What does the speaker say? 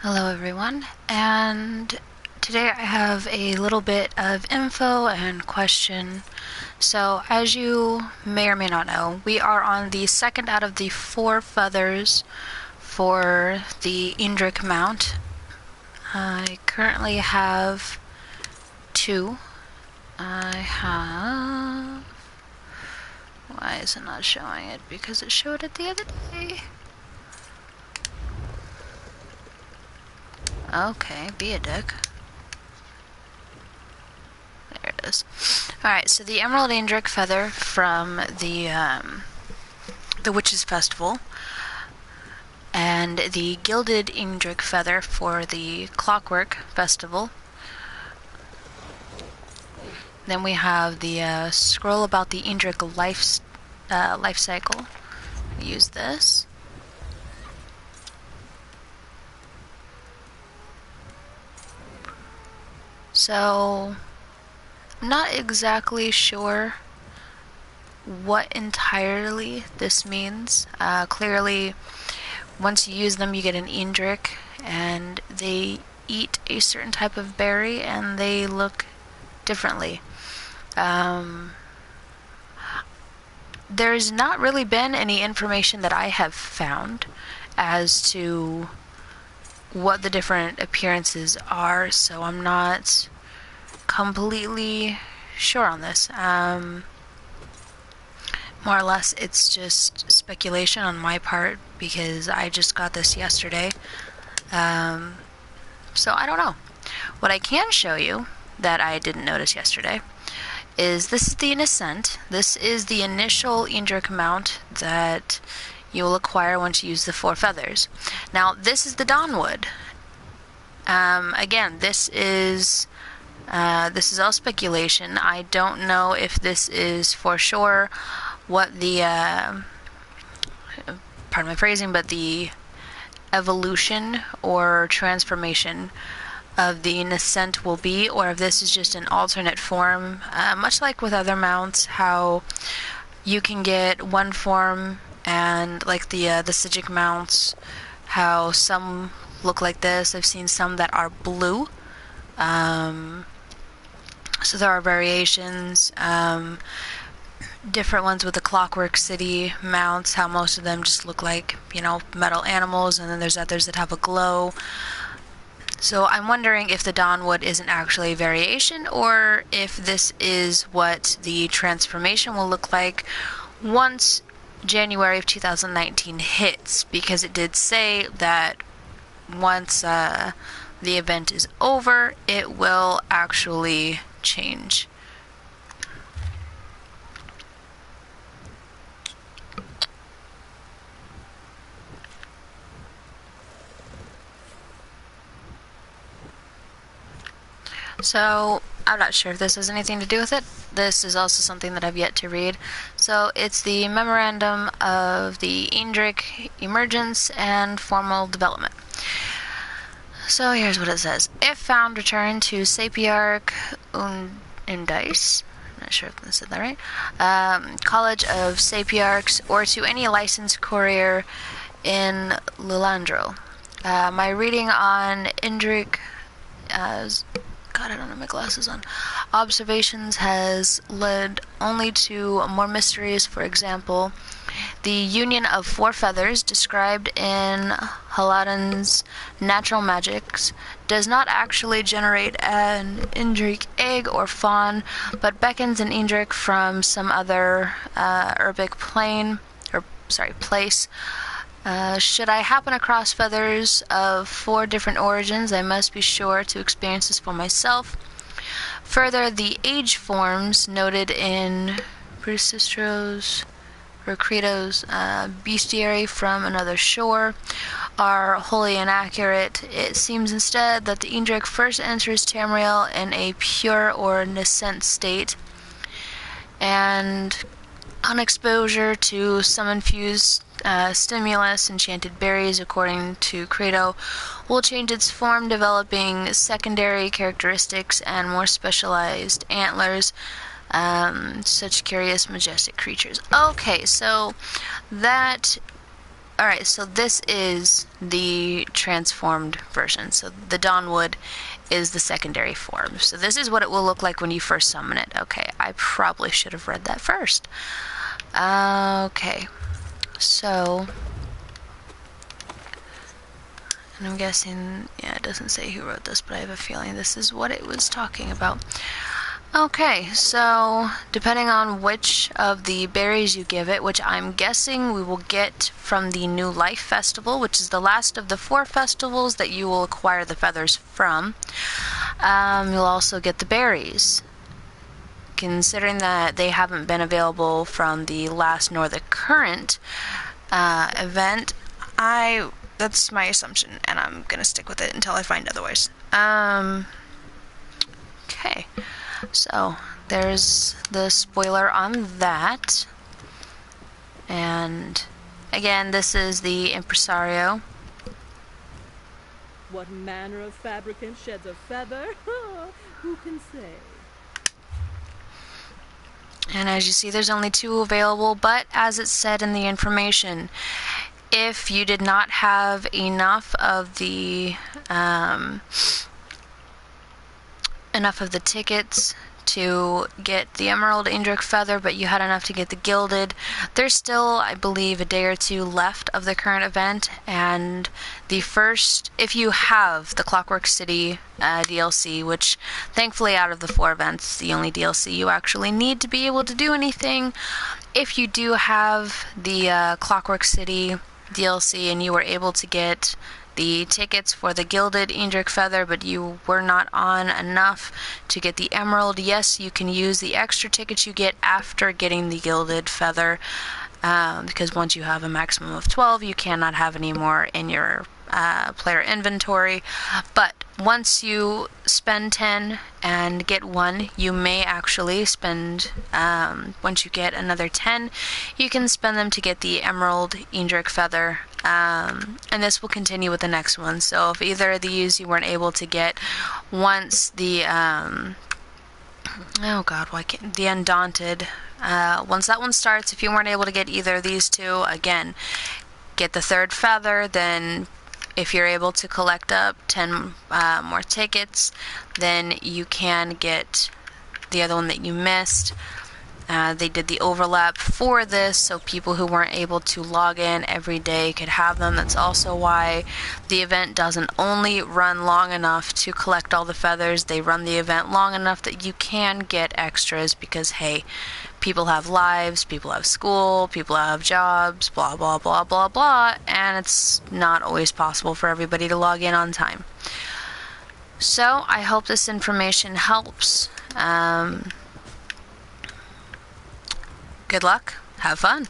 Hello everyone, and today I have a little bit of info and question. So as you may or may not know, we are on the second out of the 4 feathers for the Indrik mount. I currently have 2. I have... Why is it not showing it? Because it showed it the other day. Okay, be a dick. There it is. Alright, so the Emerald Indrik feather from the Witches' Festival, and the Gilded Indrik feather for the Clockwork Festival. Then we have the scroll about the Indrik life cycle. Use this. So, I'm not exactly sure what entirely this means. Clearly, once you use them, you get an Indrik, and they eat a certain type of berry, and they look differently. There's not really been any information that I have found as to what the different appearances are, so I'm not completely sure on this. More or less, it's just speculation on my part because I just got this yesterday. So I don't know. What I can show you that I didn't notice yesterday is this is the Nascent. This is the initial Indrik mount that you will acquire once you use the 4 feathers. Now, this is the Dawnwood. Again, this is all speculation. I don't know if this is for sure what the, pardon my phrasing, but the evolution or transformation of the Nascent will be, or if this is just an alternate form, much like with other mounts, how you can get one form, and like the Sigic mounts, how some look like this. I've seen some that are blue. So there are variations. Different ones with the Clockwork City mounts, how most of them just look like, metal animals, and then there's others that have a glow. So I'm wondering if the Dawnwood isn't actually a variation, or if this is what the transformation will look like once January of 2019 hits, because it did say that once the event is over, it will actually change. So, I'm not sure if this has anything to do with it. This is also something that I've yet to read. So, it's the Memorandum of the Indrik Emergence and Formal Development. So, here's what it says. If found, return to Sapiarch Undice. Not sure if I said that right. College of Sapiarchs, or to any licensed courier in Lulandro. My reading on Indrik... God, I don't have my glasses on. Observations has led only to more mysteries. For example, the union of 4 feathers described in Haladin's Natural Magics does not actually generate an Indrik egg or fawn, but beckons an Indrik from some other Urbic place. Should I happen across feathers of 4 different origins, I must be sure to experience this for myself. Further, the age forms noted in Crisistro's or Creto's bestiary from another shore are wholly inaccurate. It seems instead that the Indrik first enters Tamriel in a pure or nascent state, and on exposure to some infused stimulus, enchanted berries, according to Credo, will change its form, developing secondary characteristics and more specialized antlers. Such curious, majestic creatures. Okay, so that alright, so this is the transformed version. So the Dawnwood is the secondary form. So this is what it will look like when you first summon it. Okay, I probably should have read that first. Okay, so... and I'm guessing, yeah, it doesn't say who wrote this, but I have a feeling this is what it was talking about. Okay, so depending on which of the berries you give it, which I'm guessing we will get from the New Life Festival, which is the last of the 4 festivals that you will acquire the feathers from, you'll also get the berries. Considering that they haven't been available from the last nor the current event, that's my assumption, and I'm gonna stick with it until I find otherwise. Okay. So, there's the spoiler on that. And, again, this is the impresario. What manner of fabricant sheds a feather? Who can say? And as you see, there's only 2 available, but as it said in the information, if you did not have enough of the tickets to get the Emerald Indrik feather, but you had enough to get the gilded, there's still, I believe, a day or 2 left of the current event, and the first, if you have the Clockwork City DLC, which thankfully out of the 4 events, the only DLC you actually need to be able to do anything, if you do have the Clockwork City DLC and you were able to get the tickets for the gilded Indrik feather, but you were not on enough to get the emerald, yes, you can use the extra tickets you get after getting the gilded feather, because once you have a maximum of 12, you cannot have any more in your player inventory. But once you spend 10 and get 1, you may actually spend, once you get another 10, you can spend them to get the Emerald Indrik feather, and this will continue with the next one. So if either of these you weren't able to get once the, the Undaunted, once that one starts, if you weren't able to get either of these 2, again, get the 3rd feather, then if you're able to collect up 10 more tickets, then you can get the other one that you missed. They did the overlap for this, so people who weren't able to log in every day could have them. That's also why the event doesn't only run long enough to collect all the feathers, they run the event long enough that you can get extras, because hey, people have lives, people have school, people have jobs, blah blah blah blah blah, and it's not always possible for everybody to log in on time. So I hope this information helps. Good luck, have fun.